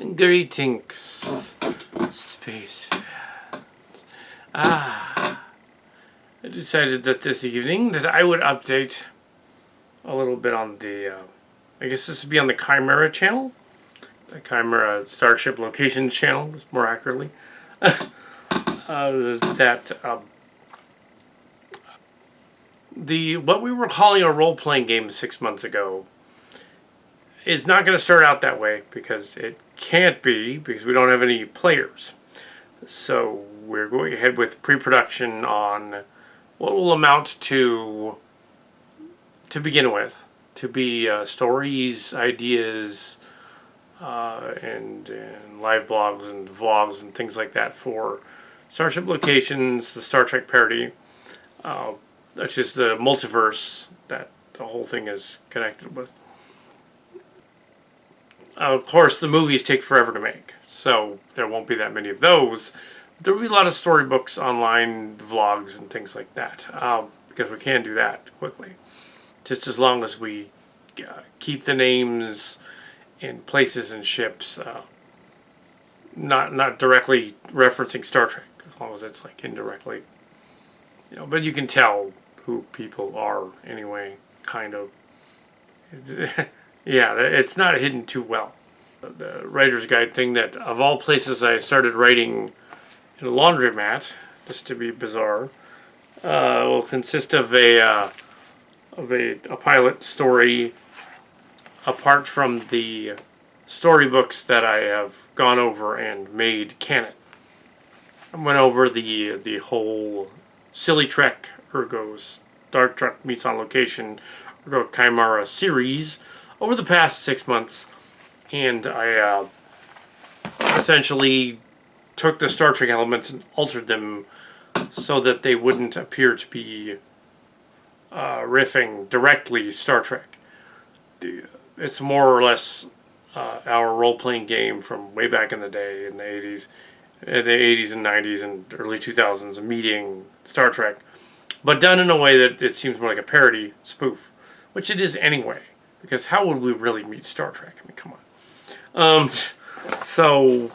Greetings, space fans. I decided that this evening that I would update a little bit on the, I guess this would be on the Chimera channel. The Chimera Starship Locations channel, more accurately. What we were calling a role-playing game 6 months ago is not going to start out that way, because it can't be, because we don't have any players. So we're going ahead with pre-production on what will amount to begin with, to be stories, ideas, and live blogs and vlogs and things like that for Starship Locations, the Star Trek parody, which is the multiverse that the whole thing is connected with. Of course, the movies take forever to make, so there won't be that many of those. There will be a lot of storybooks, online vlogs, and things like that, because we can do that quickly. Just as long as we keep the names and places and ships not directly referencing Star Trek, as long as it's like indirectly. But you can tell who people are anyway, kind of. Yeah, it's not hidden too well. The writer's guide thing that, of all places, I started writing in a laundromat, just to be bizarre, will consist of a pilot story, apart from the storybooks that I have gone over and made canon. I went over the whole Silly Trek, ergo Star Trek Meets on Location, ergo Chimera series over the past 6 months, and I essentially took the Star Trek elements and altered them so that they wouldn't appear to be riffing directly Star Trek. It's more or less our role-playing game from way back in the day, in the 80s, and 90s and early 2000s, meeting Star Trek, but done in a way that it seems more like a parody spoof, which it is anyway. Because how would we really meet Star Trek? I mean, come on. So,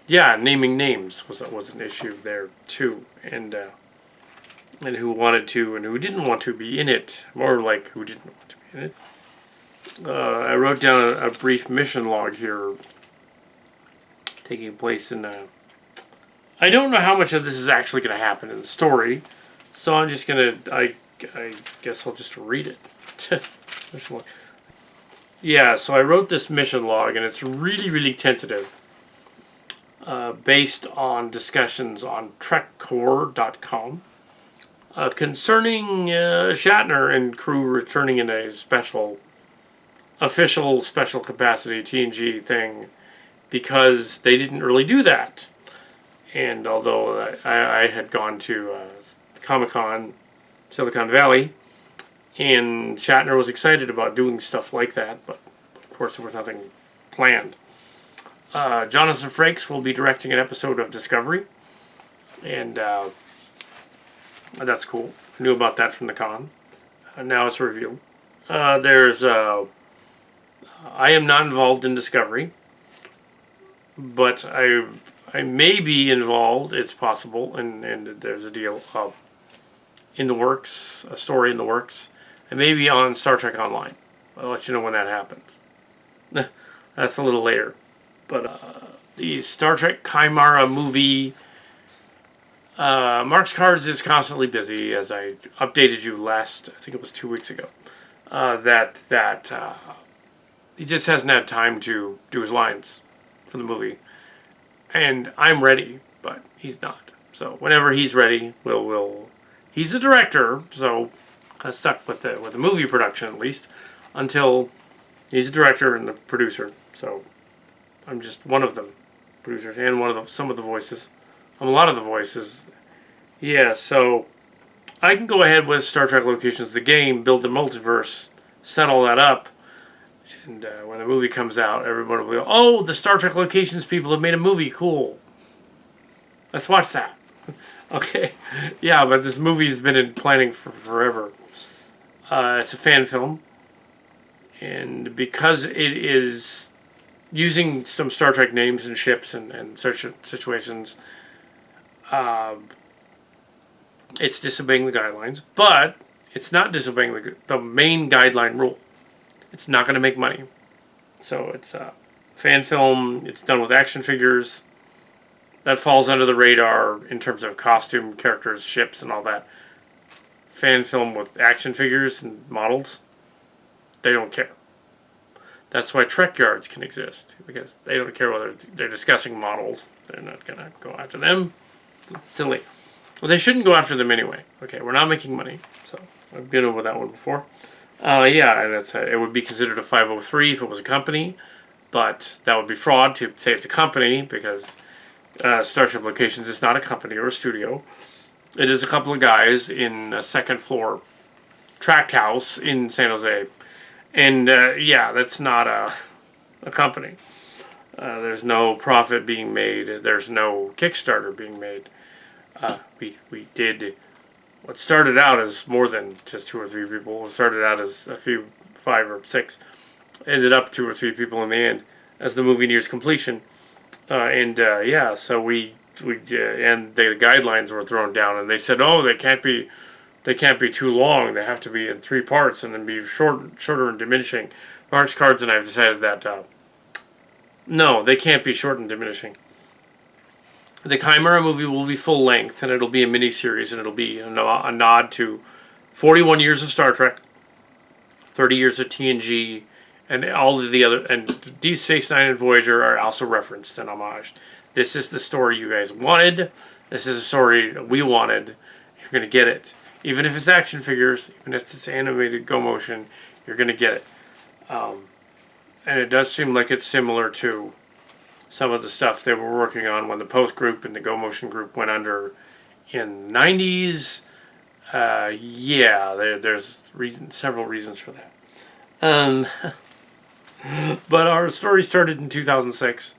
yeah, naming names was an issue there too, and who wanted to and who didn't want to be in it. More like who didn't want to be in it. I wrote down a brief mission log here, taking place in I don't know how much of this is actually going to happen in the story, so I'm just gonna. I guess I'll just read it. Yeah, so I wrote this mission log, and it's really, really tentative, based on discussions on trekcore.com, concerning Shatner and crew returning in a official special capacity TNG thing, because they didn't really do that. And although I had gone to Comic-Con, Silicon Valley, and Shatner was excited about doing stuff like that, but of course there was nothing planned. Jonathan Frakes will be directing an episode of Discovery, and that's cool. I knew about that from the con. Now it's revealed. I am not involved in Discovery, but I may be involved. It's possible, and there's a deal in the works, a story in the works. And maybe on Star Trek Online. I'll let you know when that happens. That's a little later. But the Star Trek Chimera movie, Mark's Cards is constantly busy, as I updated you last, I think it was 2 weeks ago, that he just hasn't had time to do his lines for the movie. And I'm ready, but he's not. So whenever he's ready, he's the director, so kind of stuck with the movie production, at least, until he's the director and the producer. So I'm just one of them, producers, and some of the voices. I'm a lot of the voices. Yeah, so I can go ahead with Star Trek Locations, the game, build the multiverse, set all that up, and when the movie comes out, everybody will go, "Oh, the Star Trek Locations people have made a movie. Cool. Let's watch that." Okay, yeah, but this movie's been in planning for forever. It's a fan film, and because it is using some Star Trek names and ships and such situations, it's disobeying the guidelines, but it's not disobeying the main guideline rule. It's not going to make money. So it's a fan film. It's done with action figures. That falls under the radar in terms of costume, characters, ships, and all that. Fan film with action figures and models, they don't care. That's why Trek yards can exist, because they don't care whether they're discussing models. They're not going to go after them. It's silly. Well, they shouldn't go after them anyway. Okay, we're not making money. So I've been over that one before. Yeah, it would be considered a 503 if it was a company, but that would be fraud to say it's a company, because Starship Locations is not a company or a studio. It is a couple of guys in a second floor tract house in San Jose. And yeah, that's not a company. There's no profit being made. There's no Kickstarter being made. We did what started out as more than just 2 or 3 people. It started out as a few, 5 or 6. Ended up 2 or 3 people in the end as the movie nears completion. Yeah, so we and the guidelines were thrown down, and they said, oh, they can't be too long. They have to be in 3 parts and then be shorter and diminishing. Mark's Cards and I have decided that no, they can't be short and diminishing. The Chimera movie will be full length, and it'll be a miniseries, and it'll be a nod to 41 years of Star Trek, 30 years of TNG, and all of the other, and Deep Space Nine and Voyager are also referenced and homaged. This is the story you guys wanted. This is a story that we wanted. You're going to get it. Even if it's action figures, even if it's animated go motion, you're going to get it. And it does seem like it's similar to some of the stuff they were working on when the Post group and the Go Motion group went under in the 90s. Yeah, there's several reasons for that. But our story started in 2006,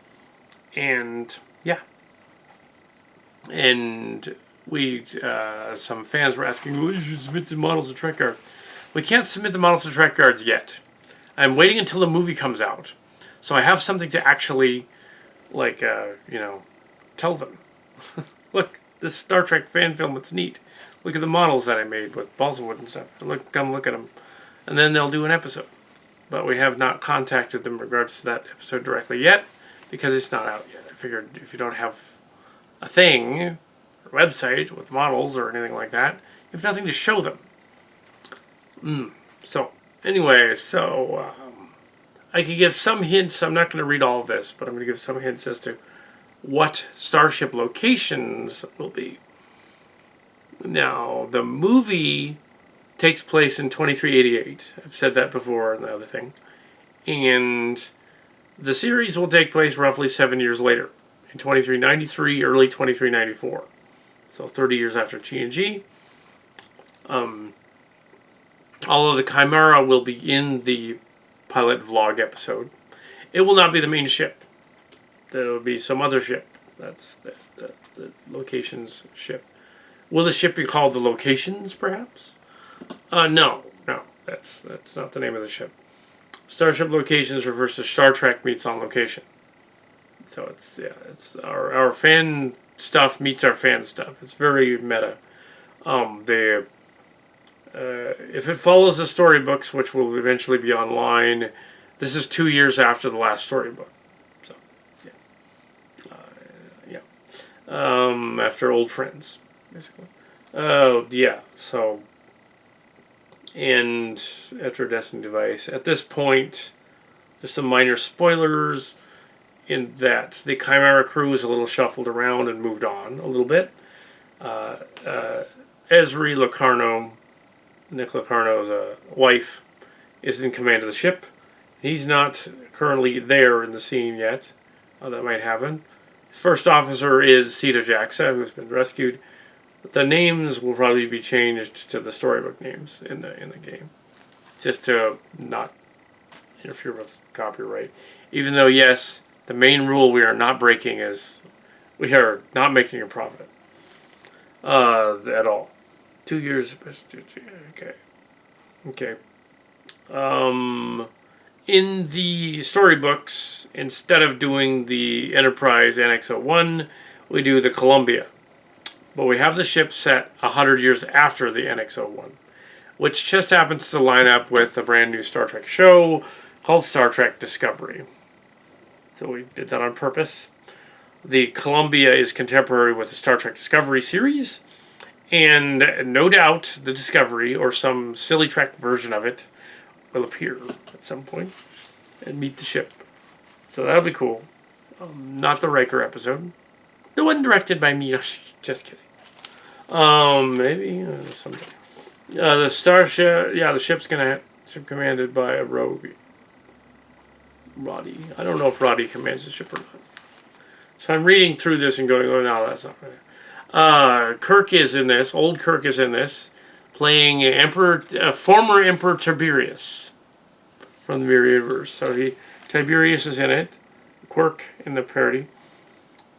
and yeah. And we, some fans were asking, well, you should submit the models to Trek Yard. We can't submit the models to Trek Yards yet. I'm waiting until the movie comes out, so I have something to actually, like, tell them. Look, this Star Trek fan film, it's neat. Look at the models that I made with balsa wood and stuff. Come look at them. And then they'll do an episode. But we have not contacted them in regards to that episode directly yet, because it's not out yet. I figured if you don't have a thing, or website with models or anything like that, you have nothing to show them. So, anyway, I could give some hints. I'm not going to read all of this, but I'm going to give some hints as to what Starship Locations will be. Now, the movie takes place in 2388. I've said that before and the other thing. And the series will take place roughly 7 years later, in 2393, early 2394. So 30 years after TNG. Although the Chimera will be in the pilot vlog episode, it will not be the main ship. There will be some other ship. That's the Locations ship. Will the ship be called the Locations, perhaps? No. That's not the name of the ship. Starship Locations refers to Star Trek meets On Location. So it's our fan stuff meets our fan stuff. It's very meta. If it follows the storybooks, which will eventually be online, this is 2 years after the last storybook. So, yeah. After Old Friends, basically. Oh, yeah. So, and after Destiny Device. At this point, there's some minor spoilers in that the Chimera crew is a little shuffled around and moved on a little bit. Esri Locarno, Nick Locarno's wife, is in command of the ship. He's not currently there in the scene yet. That might happen. First officer is Sita Jaxa, who's been rescued. But the names will probably be changed to the storybook names in the game, just to not interfere with copyright. Even though, yes, the main rule we are not breaking is we are not making a profit at all. 2 years. Okay. In the storybooks, instead of doing the Enterprise NX-01, we do the Columbia. But we have the ship set 100 years after the NX-01, which just happens to line up with a brand new Star Trek show called Star Trek Discovery. So we did that on purpose. The Columbia is contemporary with the Star Trek Discovery series, and no doubt the Discovery, or some silly Trek version of it, will appear at some point and meet the ship. So that'll be cool. Not the Riker episode. The one directed by me. Just kidding. Maybe someday. The starship. Yeah, the ship's ship commanded by a rogue. Roddy. I don't know if Roddy commands the ship or not. So I'm reading through this and going, oh no, that's not right. Kirk is in this. Old Kirk is in this, playing former Emperor Tiberius from the Mirror Universe. So Tiberius is in it. Quark in the parody.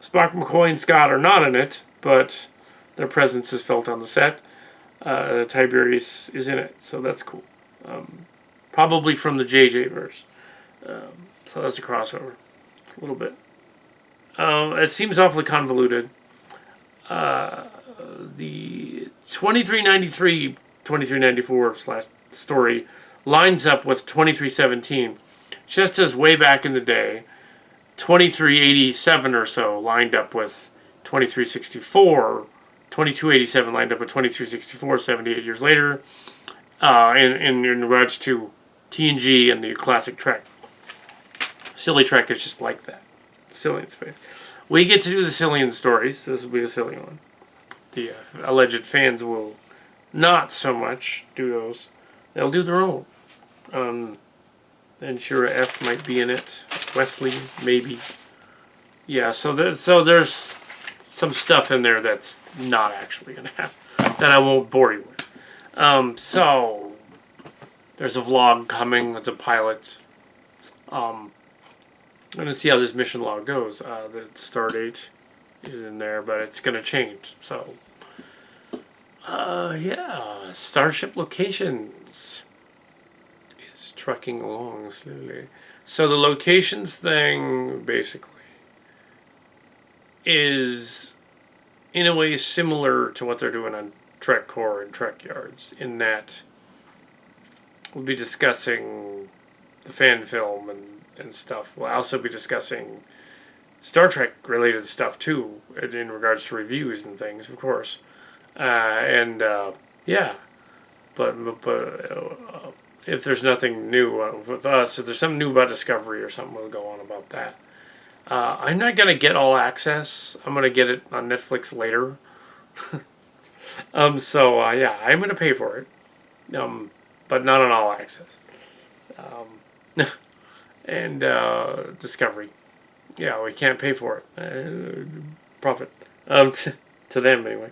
Spock, McCoy, and Scott are not in it, but their presence is felt on the set. Tiberius is in it, so that's cool. Probably from the JJ verse. So that's a crossover. A little bit. It seems awfully convoluted. The 2394 story lines up with 2317, just as way back in the day, 2387 or so lined up with 2364, 2287 lined up with 2364, 78 years later, in regards to TNG and the classic Trek. Silly Trek is just like that. Silly in space. We get to do the Cillian stories. This will be a silly one. The alleged fans will not so much do those. They'll do their own. And Shira F might be in it. Wesley, maybe. Yeah, so there's some stuff in there that's not actually going to happen. That I won't bore you with. So, there's a vlog coming. It's a pilot. I'm going to see how this mission log goes. The start date is in there, but it's going to change. So, yeah. Starship Locations is trucking along slowly. So the locations thing, basically, is in a way similar to what they're doing on Trek Core and Trek Yards, in that we'll be discussing the fan film and stuff. We'll also be discussing Star Trek related stuff too, in regards to reviews and things, of course. Yeah, but if there's nothing new with us, if there's something new about Discovery or something, we'll go on about that. I'm not gonna get all access. I'm gonna get it on Netflix later. Yeah, I'm gonna pay for it, but not on all access. And Discovery, yeah, we can't pay for it. Profit, to them anyway.